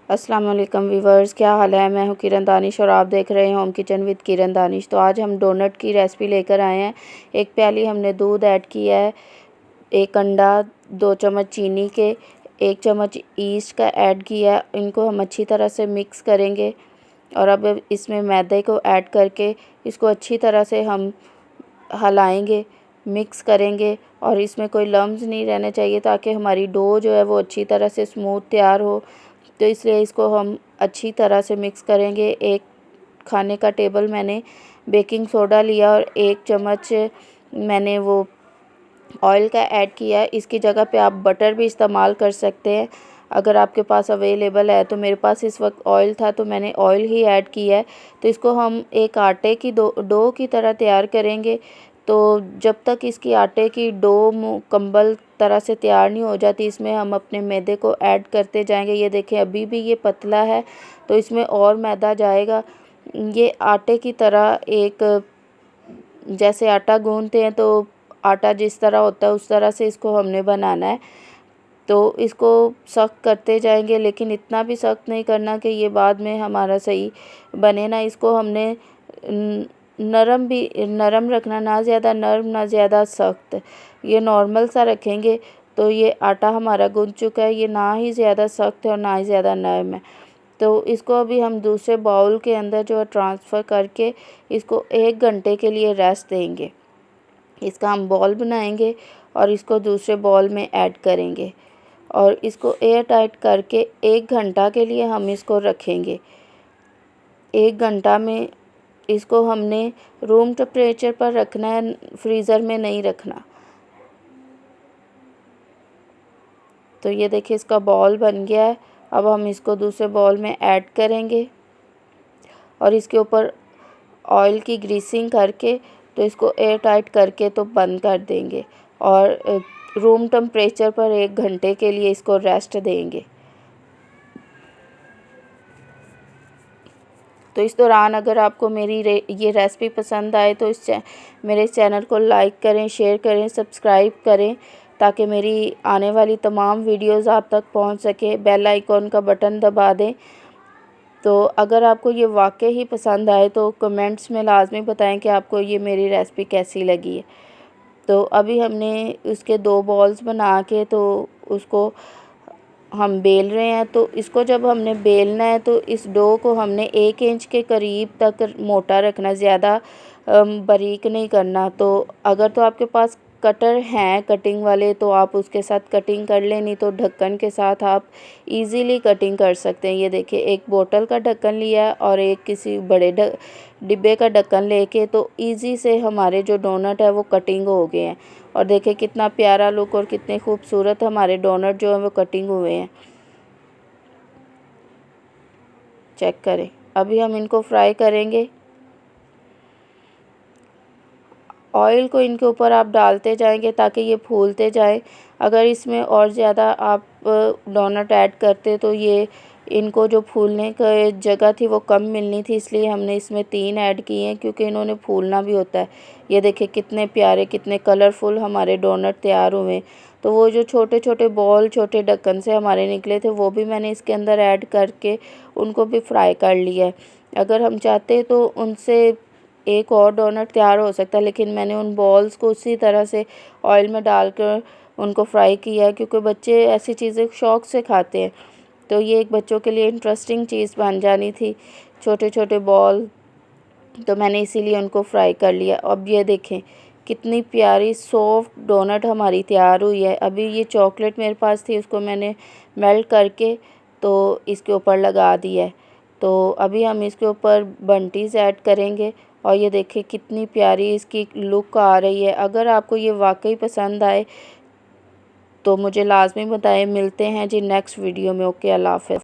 अस्सलाम वालेकुम व्यूवर्स, क्या हाल है। मैं हूँ किरण दानिश और आप देख रहे हैं होम किचन विद किरण दानिश। तो आज हम डोनट की रेसिपी लेकर आए हैं। एक प्याली हमने दूध ऐड किया है, एक अंडा, 2 चम्मच चीनी के, 1 चम्मच ईस्ट का ऐड किया। इनको हम अच्छी तरह से मिक्स करेंगे और अब इसमें मैदे को ऐड करके इसको अच्छी तरह से हम हलाएंगे, मिक्स करेंगे और इसमें कोई लम्स नहीं रहने चाहिए ताकि हमारी डो जो है वो अच्छी तरह से स्मूथ तैयार हो। तो इसलिए इसको हम अच्छी तरह से मिक्स करेंगे। 1 खाने का टेबल मैंने बेकिंग सोडा लिया और 1 चम्मच मैंने वो ऑयल का ऐड किया है। इसकी जगह पे आप बटर भी इस्तेमाल कर सकते हैं अगर आपके पास अवेलेबल है। तो मेरे पास इस वक्त ऑयल था तो मैंने ऑयल ही ऐड किया है। तो इसको हम एक आटे की डो की तरह तैयार करेंगे। तो जब तक इसकी आटे की डो मुकम्मल तरह से तैयार नहीं हो जाती, इसमें हम अपने मैदे को ऐड करते जाएंगे। ये देखें अभी भी ये पतला है तो इसमें और मैदा जाएगा। ये आटे की तरह एक, जैसे आटा गूंथते हैं तो आटा जिस तरह होता है उस तरह से इसको हमने बनाना है। तो इसको सख्त करते जाएंगे, लेकिन इतना भी सख्त नहीं करना कि ये बाद में हमारा सही बने ना। इसको हमने नरम रखना, ना ज़्यादा नरम ना ज़्यादा सख्त, ये नॉर्मल सा रखेंगे। तो ये आटा हमारा गूंथ चुका है, ये ना ही ज़्यादा सख्त है और ना ही ज़्यादा नरम है। तो इसको अभी हम दूसरे बाउल के अंदर जो है ट्रांसफ़र करके इसको 1 घंटे के लिए रेस्ट देंगे। इसका हम बॉल बनाएंगे और इसको दूसरे बॉल में ऐड करेंगे और इसको एयर टाइट करके 1 घंटा के लिए हम इसको रखेंगे। 1 घंटा में इसको हमने रूम टेम्परेचर पर रखना है, फ्रीज़र में नहीं रखना। तो ये देखिए इसका बॉल बन गया है। अब हम इसको दूसरे बॉल में ऐड करेंगे और इसके ऊपर ऑयल की ग्रीसिंग करके तो इसको एयर टाइट करके तो बंद कर देंगे और रूम टेम्परेचर पर 1 घंटे के लिए इसको रेस्ट देंगे। तो इस दौरान अगर आपको मेरी ये रेसिपी पसंद आए तो मेरे चैनल को लाइक करें, शेयर करें, सब्सक्राइब करें ताकि मेरी आने वाली तमाम वीडियोज़ आप तक पहुंच सके। बेल आइकॉन का बटन दबा दें। तो अगर आपको ये वाकई ही पसंद आए तो कमेंट्स में लाजमी बताएं कि आपको ये मेरी रेसिपी कैसी लगी है। तो अभी हमने उसके 2 बॉल्स बना के तो उसको हम बेल रहे हैं। तो इसको जब हमने बेलना है तो इस डो को हमने 1 इंच के करीब तक मोटा रखना, ज़्यादा बारीक नहीं करना। तो अगर तो आपके पास कटर हैं कटिंग वाले तो आप उसके साथ कटिंग कर लें, नहीं तो ढक्कन के साथ आप इजीली कटिंग कर सकते हैं। ये देखिए एक बोतल का ढक्कन लिया और एक किसी बड़े डिब्बे का ढक्कन लेके तो इजी से हमारे जो डोनट है वो कटिंग हो गए हैं। और देखिए कितना प्यारा लुक और कितने खूबसूरत हमारे डोनट जो हैं वो कटिंग हुए हैं। चेक करें। अभी हम इनको फ्राई करेंगे। ऑयल को इनके ऊपर आप डालते जाएंगे ताकि ये फूलते जाएं। अगर इसमें और ज़्यादा आप डोनट ऐड करते तो ये इनको जो फूलने की जगह थी वो कम मिलनी थी, इसलिए हमने इसमें 3 ऐड किए हैं क्योंकि इन्होंने फूलना भी होता है। ये देखिए कितने प्यारे, कितने कलरफुल हमारे डोनट तैयार हुए। तो वो जो छोटे छोटे बॉल छोटे ढक्कन से हमारे निकले थे वो भी मैंने इसके अंदर ऐड करके उनको भी फ्राई कर लिया है। अगर हम चाहते तो उनसे एक और डोनट तैयार हो सकता है, लेकिन मैंने उन बॉल्स को उसी तरह से ऑयल में डालकर उनको फ्राई किया है क्योंकि बच्चे ऐसी चीज़ें शौक़ से खाते हैं। तो ये एक बच्चों के लिए इंटरेस्टिंग चीज़ बन जानी थी, छोटे छोटे बॉल, तो मैंने इसीलिए उनको फ्राई कर लिया। अब ये देखें कितनी प्यारी सॉफ्ट डोनट हमारी तैयार हुई है। अभी ये चॉकलेट मेरे पास थी, उसको मैंने मेल्ट करके तो इसके ऊपर लगा दिया है। तो अभी हम इसके ऊपर बंटीज़ ऐड करेंगे और ये देखिए कितनी प्यारी इसकी लुक आ रही है। अगर आपको ये वाकई पसंद आए तो मुझे लाजमी बताएं। मिलते हैं जी नेक्स्ट वीडियो में। ओके, अल्लाह हाफ़िज़।